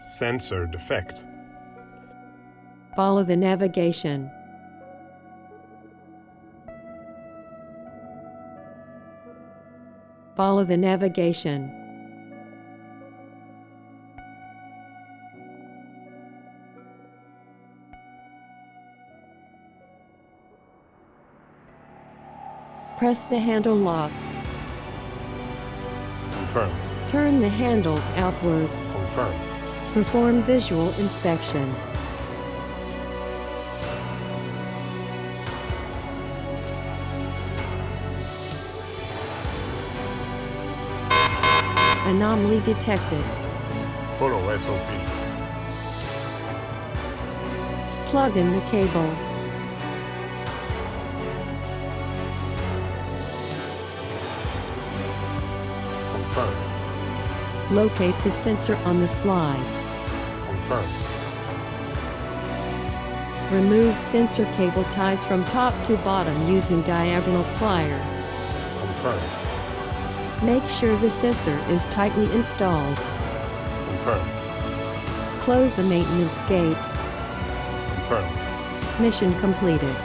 Sensor defect. Follow the navigation. Follow the navigation. Press the handle locks. Confirm. Turn the handles outward. Confirm. Perform visual inspection. Anomaly detected. Follow SOP. Plug in the cable. Confirm. Locate the sensor on the slide. Confirm. Remove sensor cable ties from top to bottom using diagonal plier. Confirm. Make sure the sensor is tightly installed. Confirm. Close the maintenance gate. Confirm. Mission completed.